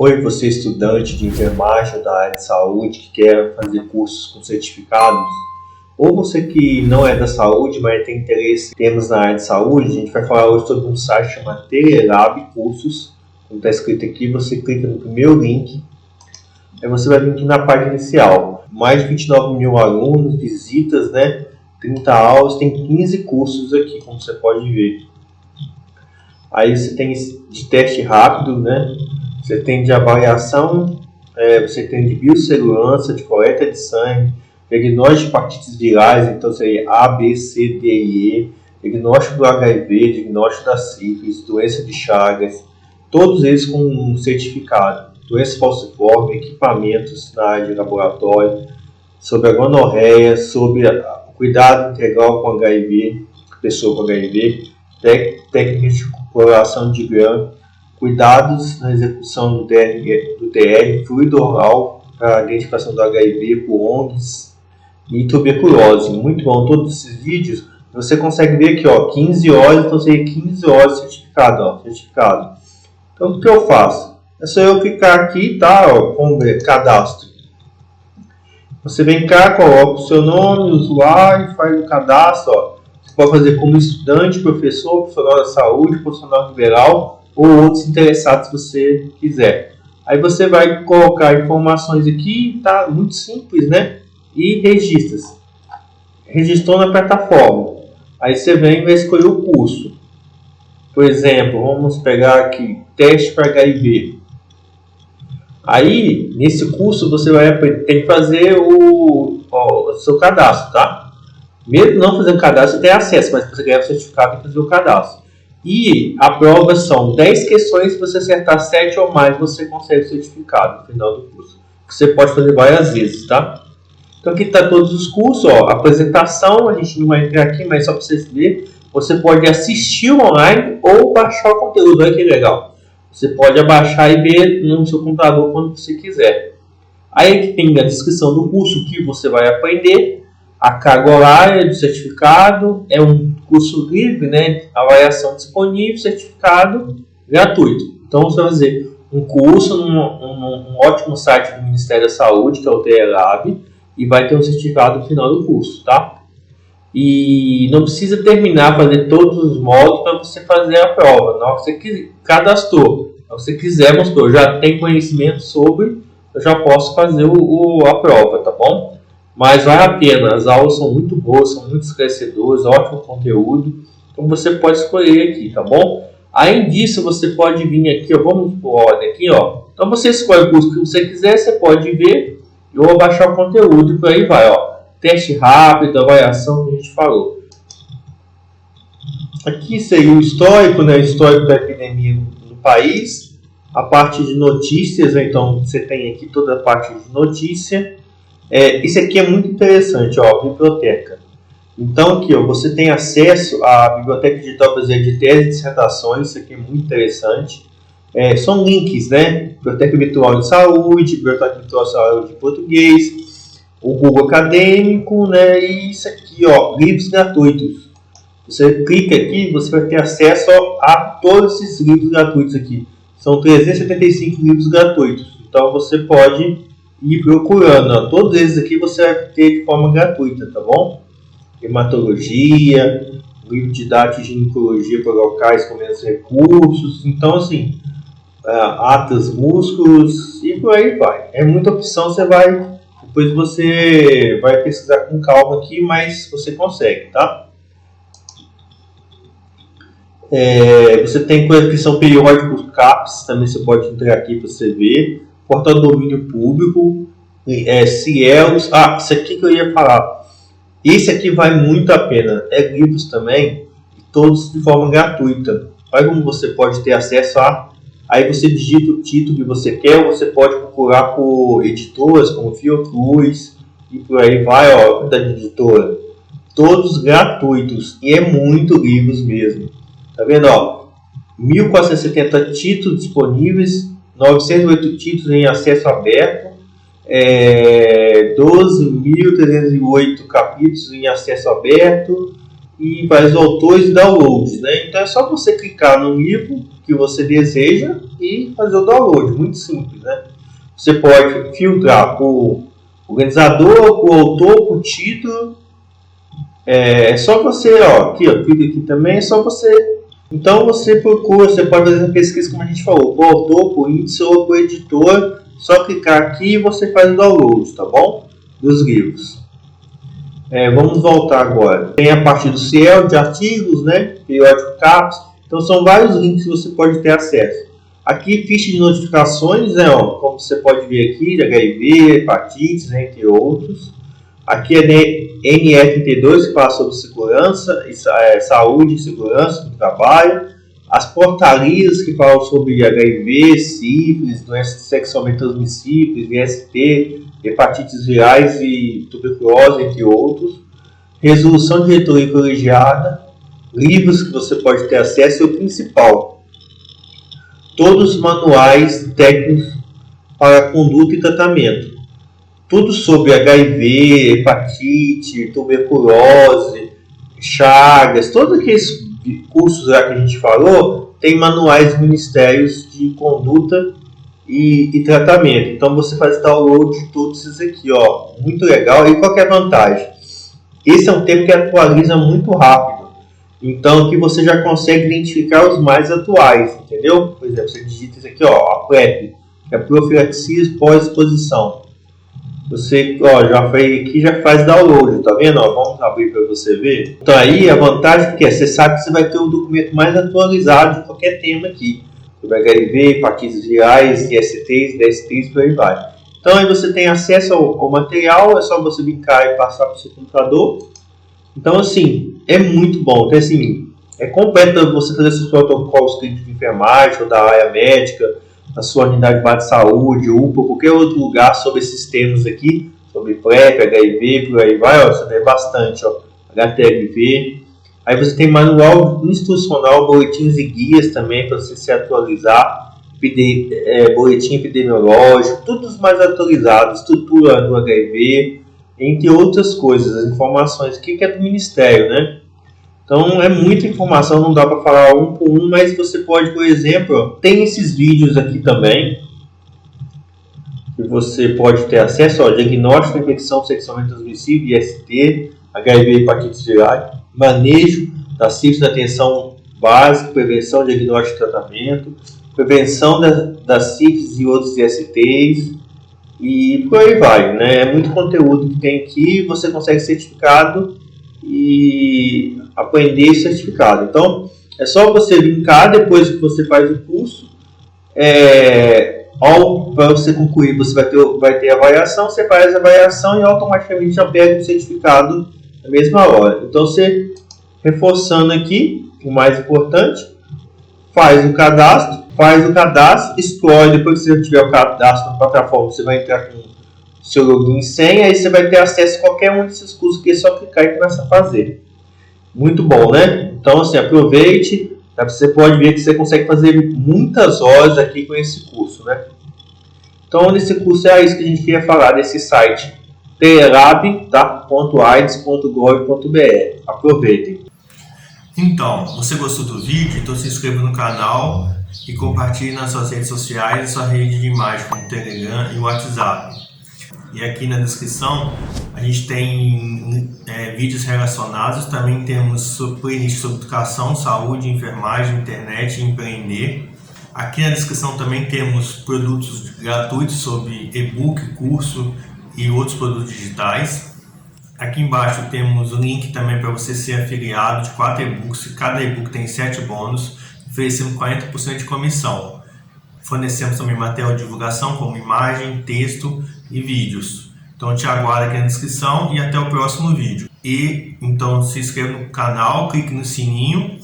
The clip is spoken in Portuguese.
Oi, você estudante de enfermagem da área de saúde que quer fazer cursos com certificados, ou você que não é da saúde, mas tem interesse em temas na área de saúde. A gente vai falar hoje sobre um site chamado Telelab Cursos. Como está escrito aqui, você clica no primeiro link, aí você vai vir aqui na página inicial. Mais de 29 mil alunos, visitas, 30 aulas, tem 15 cursos aqui, como você pode ver. Aí você tem de teste rápido, Você tem de avaliação, você tem de biossegurança, de coleta de sangue, diagnóstico de hepatites virais, então seria A, B, C, D e E, diagnóstico do HIV, diagnóstico da sífilis, doença de Chagas, todos eles com um certificado, doença falciforme, equipamentos na área de laboratório, sobre a gonorreia, sobre o cuidado integral com HIV, pessoa com HIV, técnicas de coloração de grã, cuidados na execução do TR, fluido oral para a identificação do HIV por ONGs e tuberculose. Muito bom, todos esses vídeos você consegue ver aqui, 15 horas, então seria 15 horas certificado, certificado. Então o que eu faço? É só eu clicar aqui, vamos ver, cadastro. Você vem cá, coloca o seu nome, usuário, faz o cadastro, Você pode fazer como estudante, professor, profissional da saúde, profissional liberal, ou outros interessados se você quiser. Aí você vai colocar informações aqui, tá muito simples, E registra. Registrou na plataforma. Aí você vem e vai escolher o curso. Por exemplo, vamos pegar aqui, teste para HIV. Aí, nesse curso, você tem que fazer o seu cadastro, tá? Mesmo não fazendo cadastro, você tem acesso, mas se você ganhar o certificado, tem que fazer o cadastro. E a prova são 10 questões, se você acertar 7 ou mais, você consegue o certificado no final do curso. Você pode fazer várias vezes, tá? Então aqui está todos os cursos, apresentação, a gente não vai entrar aqui, mas só para vocês verem, você pode assistir online ou baixar o conteúdo, olha que legal. Você pode abaixar e ver no seu computador quando você quiser. Aí aqui tem a descrição do curso, que você vai aprender, a carga horária do certificado, é um curso livre, avaliação disponível, certificado gratuito. Então você vai fazer um curso num ótimo site do Ministério da Saúde, que é o Telelab, e vai ter um certificado no final do curso, tá? E não precisa terminar, fazer todos os módulos para você fazer a prova. Na hora que você cadastrou, se você quiser, mostrou, já tem conhecimento sobre, eu já posso fazer a prova, tá bom? Mas vale a pena, as aulas são muito boas, são muito esclarecedoras, ótimo conteúdo. Então você pode escolher aqui, tá bom? Além disso, você pode vir aqui, vamos por ordem aqui, Então você escolhe o curso que você quiser, você pode ver ou baixar o conteúdo e por aí vai, Teste rápido, avaliação que a gente falou. Aqui seria o histórico, histórico da epidemia no país. A parte de notícias, então você tem aqui toda a parte de notícia. Isso aqui é muito interessante, biblioteca. Então aqui, você tem acesso à biblioteca digital brasileira de tese e dissertações. Isso aqui é muito interessante. São links, Biblioteca Virtual de Saúde, Biblioteca Virtual de Saúde de Português, o Google Acadêmico, e isso aqui, livros gratuitos. Você clica aqui, você vai ter acesso a todos esses livros gratuitos aqui. São 375 livros gratuitos. Então você pode ir procurando, todos eles aqui você vai ter de forma gratuita, tá bom? Hematologia, livro didático de ginecologia para locais com menos recursos. Então assim, Atlas Músculos e por aí vai. É muita opção, depois você vai pesquisar com calma aqui, mas você consegue, tá? Você tem coisas que são periódicos CAPS, também você pode entrar aqui para você ver. Portal do domínio público, Cielos. Isso aqui que eu ia falar. Esse aqui vale muito a pena. Livros também, todos de forma gratuita. Olha como você pode ter acesso a. Aí você digita o título que você quer, ou você pode procurar por editoras como Fiocruz e por aí vai, da editora. Todos gratuitos e é muito livros mesmo. Tá vendo, 1.470 títulos disponíveis, 908 títulos em acesso aberto, 12.308 capítulos em acesso aberto e vários autores e downloads, Então é só você clicar no livro que você deseja e fazer o download, muito simples, né? Você pode filtrar por organizador, por autor, por título. É só você, clica aqui também, é só você. Então você procura, você pode fazer uma pesquisa como a gente falou, por autor, por índice ou por editor. Só clicar aqui e você faz o download, tá bom? Dos livros. Vamos voltar agora. Tem a parte do Ciel, de artigos, né? Periódico CAPES. Então são vários links que você pode ter acesso. Aqui ficha de notificações, né? Como você pode ver aqui, de HIV, hepatites, entre outros. Aqui é NE32, que fala sobre segurança, saúde e segurança do trabalho. As portarias que falam sobre HIV, sífilis, doenças sexualmente transmissíveis, IST, hepatites virais e tuberculose, entre outros. Resolução de diretoria colegiada, livros que você pode ter acesso e o principal, todos os manuais técnicos para conduta e tratamento. Tudo sobre HIV, hepatite, tuberculose, chagas, todos aqueles cursos lá que a gente falou, tem manuais dos ministérios de conduta e tratamento. Então você faz download de todos esses aqui, muito legal. E qual que é a vantagem? Esse é um termo que atualiza muito rápido, então que você já consegue identificar os mais atuais, entendeu? Por exemplo, você digita isso aqui, a PrEP, que é a profilaxia pós-exposição. Você, já fez aqui, já faz download, tá vendo? Vamos abrir para você ver. Então aí a vantagem que você sabe que você vai ter o documento mais atualizado de qualquer tema aqui. Sobre HIV, hepatites virais, ISTs, DSTs, por aí vai. Então aí você tem acesso ao material, é só você brincar e passar para o seu computador. Então assim, é muito bom. Então assim, é completo você fazer seus protocolos clínicos de enfermagem ou da área médica, na sua unidade de saúde, UPA, qualquer outro lugar sobre esses termos aqui, sobre PrEP, HIV, por aí vai, você vê bastante, HTLV. Aí você tem manual instrucional, boletins e guias também para você se atualizar, boletim epidemiológico, todos os mais atualizados, estrutura do HIV, entre outras coisas, as informações que é do Ministério, né? Então é muita informação, não dá para falar um por um, mas você pode, por exemplo, tem esses vídeos aqui também, que você pode ter acesso, diagnóstico de infecção sexualmente transmissível, IST, HIV, hepatite viral, manejo da sífilis, da atenção básica, prevenção, diagnóstico e tratamento, prevenção da sífilis e outros ISTs, e por aí vai, né? É muito conteúdo que tem aqui, você consegue certificado e aprender certificado. Então é só você brincar depois que você faz o curso, para você concluir você vai ter a avaliação, você faz a avaliação e automaticamente já pega o certificado na mesma hora. Então você, reforçando aqui, o mais importante, faz o cadastro, escolhe, depois que você tiver o cadastro na plataforma, você vai entrar com seu login e senha, aí você vai ter acesso a qualquer um desses cursos que é só clicar e começa a fazer. Muito bom, né? Então, assim, aproveite. Você pode ver que você consegue fazer muitas horas aqui com esse curso, né? Então, nesse curso é isso que a gente queria falar, desse site telab.aids.gov.br. Aproveitem. Então, você gostou do vídeo? Então se inscreva no canal e compartilhe nas suas redes sociais e sua rede de imagem como o Telegram e o WhatsApp. E aqui na descrição a gente tem vídeos relacionados, também temos playlist sobre educação, saúde, enfermagem, internet e empreender. Aqui na descrição também temos produtos gratuitos sobre e-book, curso e outros produtos digitais. Aqui embaixo temos o link também para você ser afiliado de 4 e-books. Cada e-book tem 7 bônus, oferecendo 40% de comissão. Fornecemos também material de divulgação como imagem, texto e vídeos. Então te aguardo aqui na descrição e até o próximo vídeo. E então se inscreva no canal, clique no sininho